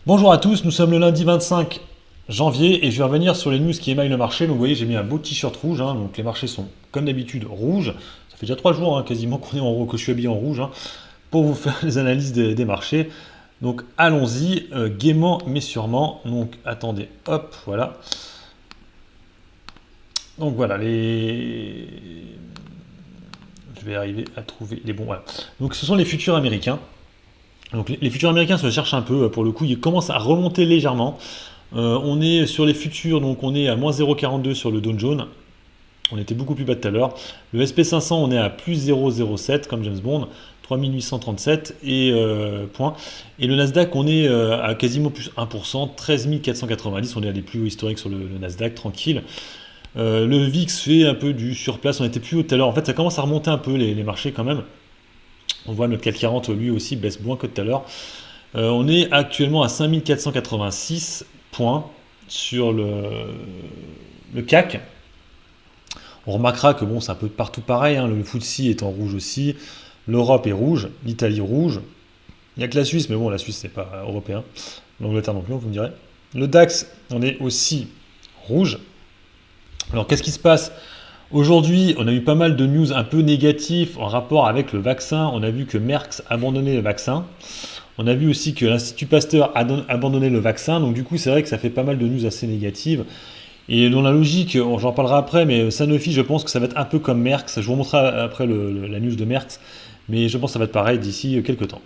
Bonjour à tous, nous sommes le lundi 25 janvier et je vais revenir sur les news qui émaillent le marché. Donc vous voyez, j'ai mis un beau t-shirt rouge, hein, donc les marchés sont comme d'habitude rouges. Ça fait déjà 3 jours quasiment qu'on est que je suis habillé en rouge pour vous faire les analyses des marchés. Donc allons-y, gaiement mais sûrement. Donc attendez, hop, voilà. Donc voilà, je vais arriver à trouver les bons. Voilà. Donc ce sont les futurs américains. Donc les futurs américains se cherchent un peu, pour le coup, ils commencent à remonter légèrement. On est sur les futurs, donc on est à moins 0,42 sur le Dow Jones. On était beaucoup plus bas tout à l'heure. Le SP500, on est à plus 0,07 comme James Bond, 3837 et points. Et le Nasdaq, on est à quasiment plus 1%, 13 490. On est à des plus hauts historiques sur le Nasdaq, tranquille. Le VIX fait un peu du surplace. On était plus haut tout à l'heure. En fait, ça commence à remonter un peu les marchés quand même. On voit notre CAC 40, lui aussi, baisse moins que tout à l'heure. On est actuellement à 5486 points sur le CAC. On remarquera que bon, c'est un peu partout pareil, hein. Le FTSE est en rouge aussi, l'Europe est rouge, l'Italie rouge. Il n'y a que la Suisse, mais bon, la Suisse, c'est pas européen. L'Angleterre non plus, vous me direz. Le DAX, on est aussi rouge. Alors, qu'est-ce qui se passe? Aujourd'hui, on a eu pas mal de news un peu négatives en rapport avec le vaccin. On a vu que Merck a abandonné le vaccin. On a vu aussi que l'Institut Pasteur a abandonné le vaccin. Donc du coup, c'est vrai que ça fait pas mal de news assez négatives. Et dans la logique, j'en parlerai après, mais Sanofi, je pense que ça va être un peu comme Merck. Je vous montrerai après la news de Merck. Mais je pense que ça va être pareil d'ici quelques temps.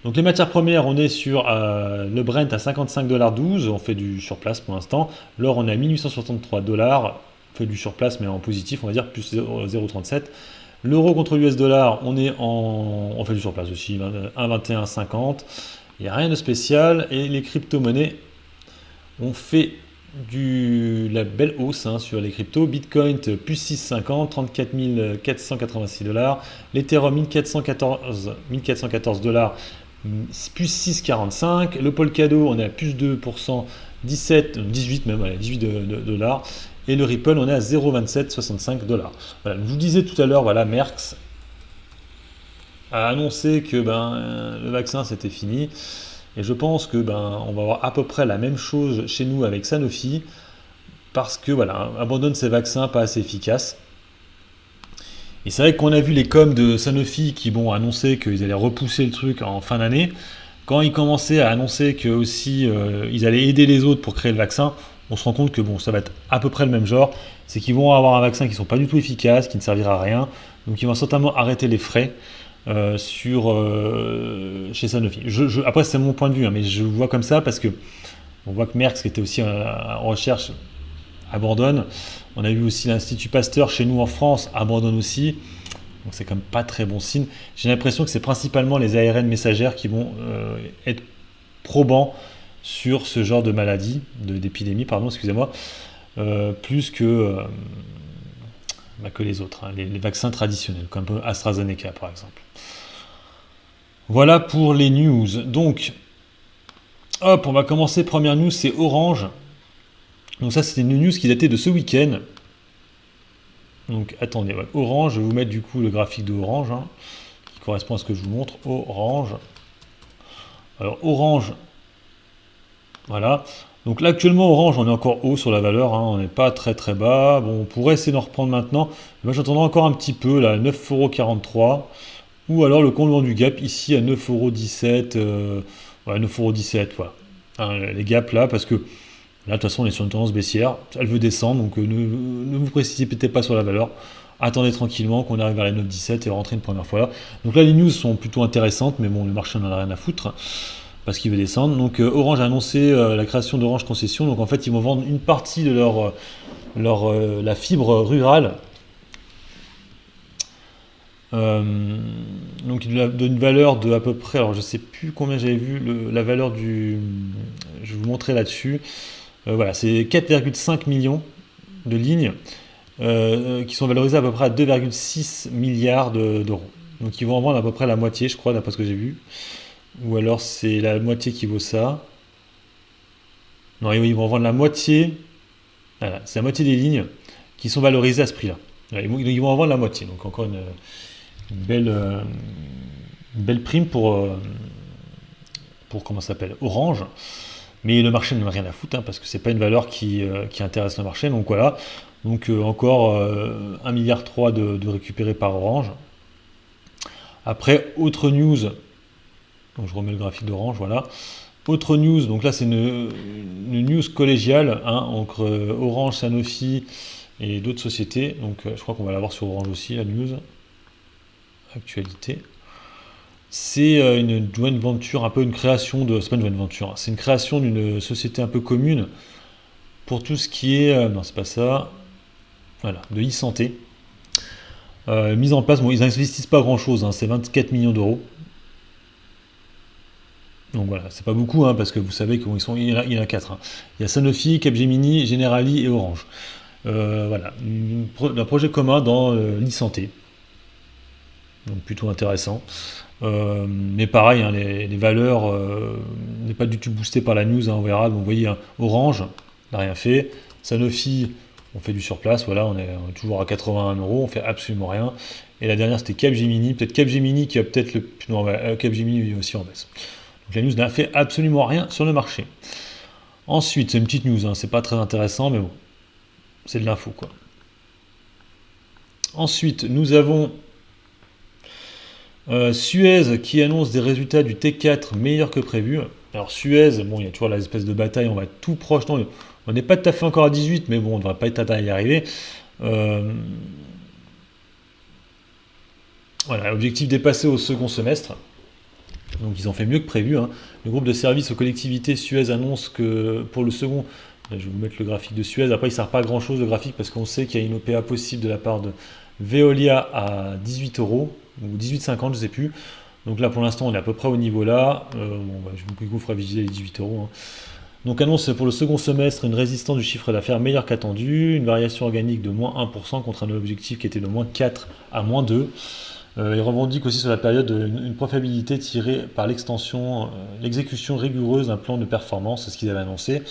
Donc les matières premières, on est sur le Brent à 55,12 $. On fait du surplace pour l'instant. L'or, on est à 1863 $. On fait du surplace, mais en positif, on va dire, plus 0,37. L'euro contre l'US dollar, on fait du surplace aussi, 1,2150. Il n'y a rien de spécial. Et les crypto-monnaies, on fait la belle hausse sur les cryptos. Bitcoin plus 6,50, 34 486 $. L'Ethereum 1414 $, plus 6,45. Le Polkadot, on est à plus 2%, 17, 18 même, 18 $. Et le Ripple, on est à 0,2765 $. Voilà, je vous disais tout à l'heure, voilà, Merck a annoncé que le vaccin c'était fini. Et je pense que on va avoir à peu près la même chose chez nous avec Sanofi, parce que voilà, abandonne ces vaccins pas assez efficaces. Et c'est vrai qu'on a vu les coms de Sanofi qui vont annoncer qu'ils allaient repousser le truc en fin d'année. Quand ils commençaient à annoncer que aussi ils allaient aider les autres pour créer le vaccin, on se rend compte que bon, ça va être à peu près le même genre. C'est qu'ils vont avoir un vaccin qui ne sont pas du tout efficaces, qui ne servira à rien. Donc ils vont certainement arrêter les frais chez Sanofi. Après, c'est mon point de vue, mais je vois comme ça parce que on voit que Merck, qui était aussi en recherche, abandonne. On a vu aussi l'Institut Pasteur chez nous en France abandonne aussi. Donc c'est quand même pas très bon signe. J'ai l'impression que c'est principalement les ARN messagères qui vont être probants sur ce genre de maladie, d'épidémie, pardon, excusez-moi, plus que les autres, les vaccins traditionnels, comme AstraZeneca par exemple. Voilà pour les news. Donc, hop, on va commencer. Première news, c'est Orange. Donc ça, c'était une news qui datait de ce week-end. Donc attendez, ouais. Orange, je vais vous mettre du coup le graphique de Orange, qui correspond à ce que je vous montre. Orange. Alors Orange, voilà. Donc là actuellement Orange, on est encore haut sur la valeur, on n'est pas très très bas. Bon, on pourrait essayer d'en reprendre maintenant. Moi j'attendrai encore un petit peu, là, 9,43 €. Ou alors le complément du gap ici à 9,17 €. Ouais, 9,17 €, voilà. Les gaps là, parce que là, de toute façon, on est sur une tendance baissière. Elle veut descendre, donc ne vous précipitez pas sur la valeur. Attendez tranquillement qu'on arrive vers les 9,17 € et rentrer une première fois là. Donc là, les news sont plutôt intéressantes, mais bon, le marché n'en a rien à foutre parce qu'il veut descendre. Donc Orange a annoncé la création d'Orange Concession. Donc en fait, ils vont vendre une partie de la fibre rurale. Donc d'une valeur de à peu près, alors je sais plus combien j'avais vu la valeur je vais vous montrer là-dessus. Voilà, c'est 4,5 millions de lignes qui sont valorisées à peu près à 2,6 milliards d'euros. Donc ils vont en vendre à peu près la moitié, je crois, d'après ce que j'ai vu. Ou alors c'est la moitié qui vaut ça. Non, ils vont en vendre la moitié. Voilà, c'est la moitié des lignes qui sont valorisées à ce prix-là. Ils vont en vendre la moitié. Donc encore une belle prime pour comment ça s'appelle, Orange. Mais le marché n'en a rien à foutre, hein, parce que c'est pas une valeur qui intéresse le marché. Donc voilà. Donc encore 1,3 milliard de récupérés par Orange. Après, autre news. Donc je remets le graphique d'Orange, voilà. Autre news, donc là c'est une news collégiale hein, entre Orange, Sanofi et d'autres sociétés. Donc je crois qu'on va l'avoir sur Orange aussi, la news. Actualité. C'est une joint venture, un peu une création de. C'est pas une joint venture, hein, c'est une création d'une société un peu commune pour tout ce qui est. Non, c'est pas ça. Voilà, de e-santé. Mise en place, bon, ils n'investissent pas grand chose, hein, c'est 24 millions d'euros. Donc voilà, c'est pas beaucoup, hein, parce que vous savez il y en a 4. Hein. Il y a Sanofi, Capgemini, Generali et Orange. Voilà, un projet commun dans l'e-santé. Donc plutôt intéressant. Mais pareil, hein, les valeurs n'est pas du tout boostées par la news, hein, on verra. Donc vous voyez, hein, Orange n'a rien fait. Sanofi, on fait du surplace, voilà, on est toujours à 81 euros, on fait absolument rien. Et la dernière c'était Capgemini, peut-être Capgemini qui a peut-être le. Non, Capgemini aussi en baisse. Donc la news n'a fait absolument rien sur le marché. Ensuite, c'est une petite news, hein, c'est pas très intéressant, mais bon, c'est de l'info quoi. Ensuite, nous avons Suez qui annonce des résultats du T4 meilleurs que prévu. Alors Suez, bon, il y a toujours l'espèce de bataille, on va être tout proche. Non, on n'est pas tout à fait encore à 18, mais bon, on ne devrait pas être à y arriver. Voilà, objectif dépassé au second semestre. Donc ils ont fait mieux que prévu. Hein. Le groupe de services aux collectivités Suez annonce que pour le second, je vais vous mettre le graphique de Suez, après il ne sert pas à grand chose le graphique parce qu'on sait qu'il y a une OPA possible de la part de Veolia à 18 euros ou 18,50 je ne sais plus. Donc là pour l'instant on est à peu près au niveau là. Je vous ferai vigiler les 18 euros. Hein. Donc annonce pour le second semestre une résistance du chiffre d'affaires meilleure qu'attendu, une variation organique de moins 1% contre un objectif qui était de moins 4 à moins 2. Il revendique aussi sur la période une profitabilité tirée par l'exécution rigoureuse d'un plan de performance, c'est ce qu'ils avaient annoncé.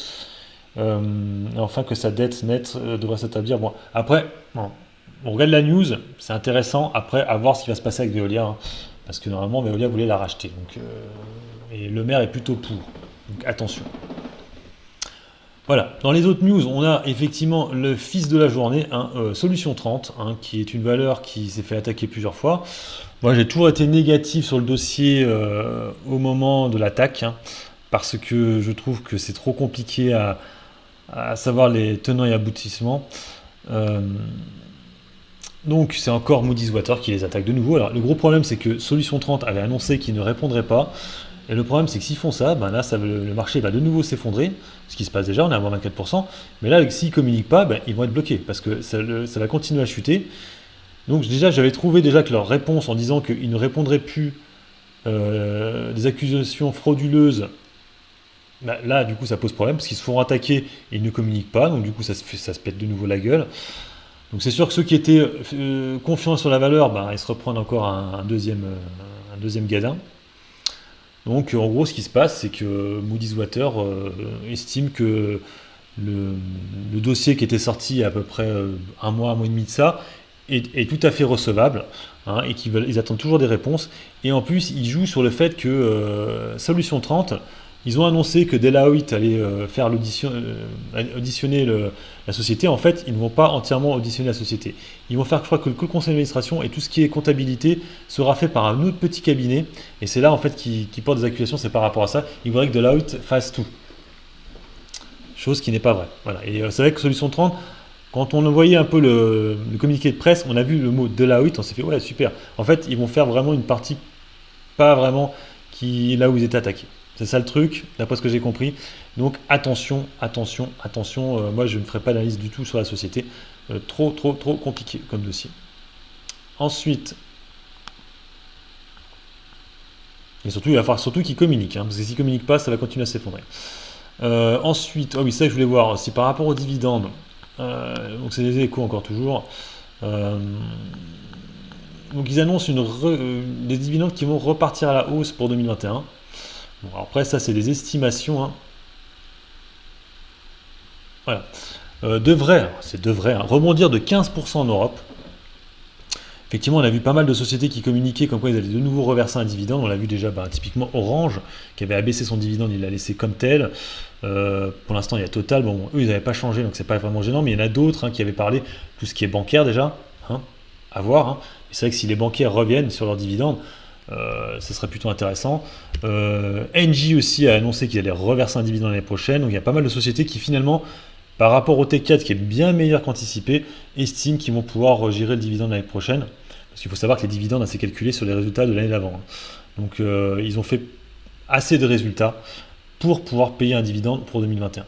Enfin que sa dette nette devrait s'établir. Bon, après, bon, on regarde la news, c'est intéressant. Après, à voir ce qui va se passer avec Veolia, hein, parce que normalement Veolia voulait la racheter. Donc, et le maire est plutôt pour. Donc attention. Voilà, dans les autres news, on a effectivement le fils de la journée, hein, Solution 30, hein, qui est une valeur qui s'est fait attaquer plusieurs fois. Moi, j'ai toujours été négatif sur le dossier au moment de l'attaque, hein, parce que je trouve que c'est trop compliqué à savoir les tenants et aboutissements. Donc, c'est encore Moody's Water qui les attaque de nouveau. Alors, le gros problème, c'est que Solution 30 avait annoncé qu'il ne répondrait pas. Et le problème, c'est que s'ils font ça, ben là, le marché va de nouveau s'effondrer, ce qui se passe déjà, on est à moins 24%. Mais là, s'ils ne communiquent pas, ben, ils vont être bloqués, parce que ça va continuer à chuter. Donc déjà, j'avais trouvé déjà que leur réponse en disant qu'ils ne répondraient plus des accusations frauduleuses, ben, là, du coup, ça pose problème, parce qu'ils se font attaquer et ils ne communiquent pas, donc du coup, ça se pète de nouveau la gueule. Donc c'est sûr que ceux qui étaient confiants sur la valeur, ben, ils se reprennent encore un deuxième gadin. Donc en gros ce qui se passe c'est que Moody's Water estime que le dossier qui était sorti il y a à peu près un mois et demi de ça est tout à fait recevable hein, et ils attendent toujours des réponses et en plus ils jouent sur le fait que Solution 30 ils ont annoncé que Deloitte allait faire auditionner la société. En fait, ils ne vont pas entièrement auditionner la société. Ils vont faire, je crois, que le conseil d'administration et tout ce qui est comptabilité sera fait par un autre petit cabinet. Et c'est là, en fait, qui porte des accusations, c'est par rapport à ça. Ils voudraient que Deloitte fasse tout. Chose qui n'est pas vraie. Voilà. Et c'est vrai que Solution 30, quand on voyait un peu le communiqué de presse, on a vu le mot Deloitte, on s'est fait, ouais, super. En fait, ils vont faire vraiment une partie, pas vraiment là où ils étaient attaqués. C'est ça le truc, d'après ce que j'ai compris. Donc attention. Moi, je ne ferai pas d'analyse du tout sur la société. Trop compliqué comme dossier. Ensuite, et surtout, il va falloir surtout qu'ils communiquent, hein, parce que s'ils ne communiquent pas, ça va continuer à s'effondrer. Ensuite, oh oui, ça que je voulais voir, si par rapport aux dividendes, donc c'est des échos encore toujours. Donc ils annoncent des dividendes qui vont repartir à la hausse pour 2021. Bon, après, ça, c'est des estimations. Hein. Voilà. Devrait rebondir de 15% en Europe Effectivement, on a vu pas mal de sociétés qui communiquaient comme quoi ils allaient de nouveau reverser un dividende. On l'a vu déjà, typiquement Orange, qui avait abaissé son dividende, il l'a laissé comme tel. Pour l'instant, il y a Total. Bon, eux, ils n'avaient pas changé, donc c'est pas vraiment gênant. Mais il y en a d'autres qui avaient parlé, tout ce qui est bancaire déjà, hein, à voir. Hein. C'est vrai que si les bancaires reviennent sur leurs dividendes, ce serait plutôt intéressant. Engie aussi a annoncé qu'ils allaient reverser un dividende l'année prochaine. Donc il y a pas mal de sociétés qui finalement, par rapport au T4 qui est bien meilleur qu'anticipé, estiment qu'ils vont pouvoir gérer le dividende l'année prochaine. Parce qu'il faut savoir que les dividendes, c'est calculé sur les résultats de l'année d'avant. Hein. Donc ils ont fait assez de résultats pour pouvoir payer un dividende pour 2021.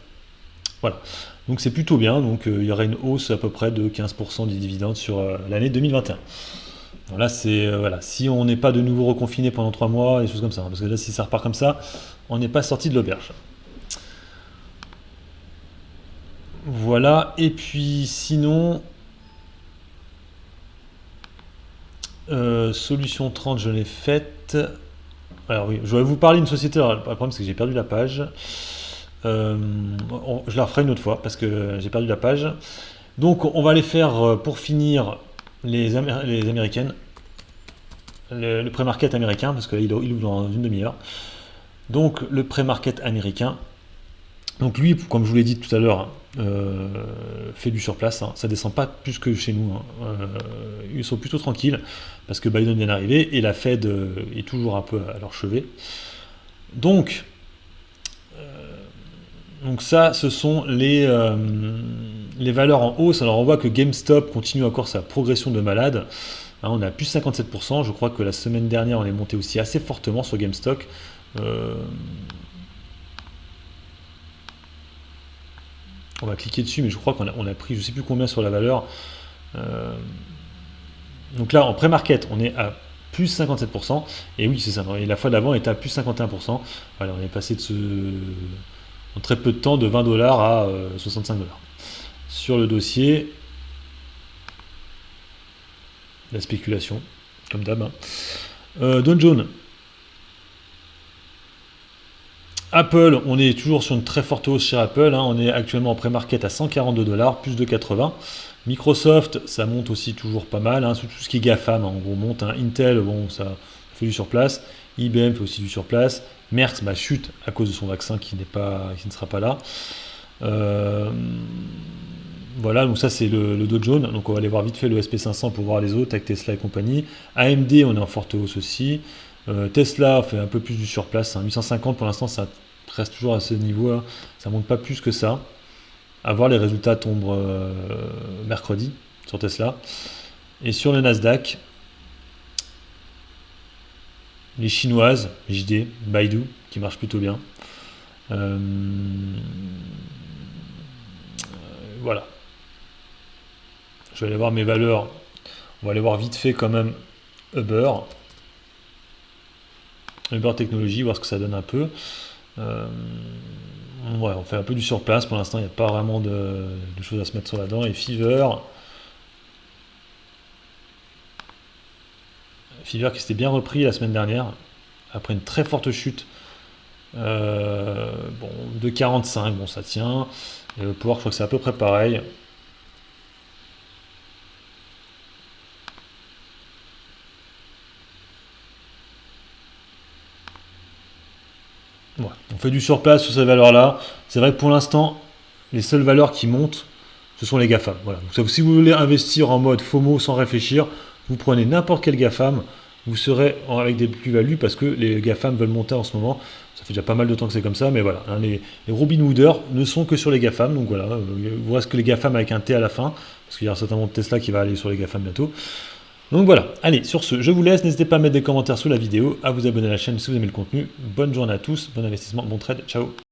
Voilà. Donc c'est plutôt bien. Donc il y aurait une hausse à peu près de 15% du dividende sur l'année 2021. Bon, là, c'est voilà. Si on n'est pas de nouveau reconfiné pendant 3 mois, des choses comme ça. Hein, parce que là, si ça repart comme ça, on n'est pas sorti de l'auberge. Voilà. Et puis sinon, solution 30, je l'ai faite. Alors oui, je vais vous parler d'une société. Alors, le problème, c'est que j'ai perdu la page. Je la referai une autre fois parce que j'ai perdu la page. Donc, on va aller faire pour finir les américaines. Le pré-market américain, parce qu'il ouvre dans une demi-heure. Donc, le pré-market américain. Donc, lui, comme je vous l'ai dit tout à l'heure, fait du surplace. Hein. Ça descend pas plus que chez nous. Hein. Ils sont plutôt tranquilles parce que Biden vient d'arriver et la Fed est toujours un peu à leur chevet. Donc ça, ce sont les valeurs en hausse. Alors on voit que GameStop continue encore sa progression de malade. Hein, on a plus 57%. Je crois que la semaine dernière, on est monté aussi assez fortement sur GameStop. On va cliquer dessus, mais je crois qu'on a pris je ne sais plus combien sur la valeur. Donc là, en pré-market, on est à plus 57%. Et oui, c'est ça. Et la fois d'avant, était à plus 51%. Voilà, on est passé en très peu de temps de 20 $ à 65 $. Sur le dossier, la spéculation, comme d'hab. Hein. Dow Jones. Apple, on est toujours sur une très forte hausse chez Apple. Hein. On est actuellement en pré-market à 142 $, plus de 80. Microsoft, ça monte aussi toujours pas mal. Hein. Tout ce qui est GAFAM, en gros, monte. Hein. Intel, bon, ça fait du surplace. IBM fait aussi du surplace. Merck chute à cause de son vaccin qui ne sera pas là. Voilà, donc ça c'est le Dow Jones. Donc on va aller voir vite fait le SP500 pour voir les autres avec Tesla et compagnie. AMD, on est en forte hausse aussi. Tesla fait un peu plus du surplace. Hein. 850 pour l'instant, ça reste toujours à ce niveau. Hein. Ça ne monte pas plus que ça. À voir, les résultats tombent mercredi sur Tesla. Et sur le Nasdaq, les chinoises, JD, Baidu, qui marche plutôt bien. Voilà. Je vais aller voir mes valeurs. On va aller voir vite fait quand même Uber. Uber Technologies, voir ce que ça donne un peu. Ouais, on fait un peu du surplace. Pour l'instant, il n'y a pas vraiment de choses à se mettre sur la dent. Et Fiverr qui s'était bien repris la semaine dernière, après une très forte chute. De 45, bon, ça tient. Et le pouvoir, je crois que c'est à peu près pareil. Ouais, on fait du surplace sur ces valeurs-là. C'est vrai que pour l'instant, les seules valeurs qui montent, ce sont les GAFAM. Voilà. Donc, si vous voulez investir en mode FOMO sans réfléchir, vous prenez n'importe quel GAFAM, vous serez avec des plus-values parce que les GAFAM veulent monter en ce moment. Ça fait déjà pas mal de temps que c'est comme ça, mais voilà. Hein, les Robinhooders ne sont que sur les GAFAM. Donc voilà, vous voyez ce que les GAFAM avec un T à la fin, parce qu'il y a certainement Tesla qui va aller sur les GAFAM bientôt. Donc voilà, allez, sur ce, je vous laisse. N'hésitez pas à mettre des commentaires sous la vidéo, à vous abonner à la chaîne si vous aimez le contenu. Bonne journée à tous, bon investissement, bon trade, ciao.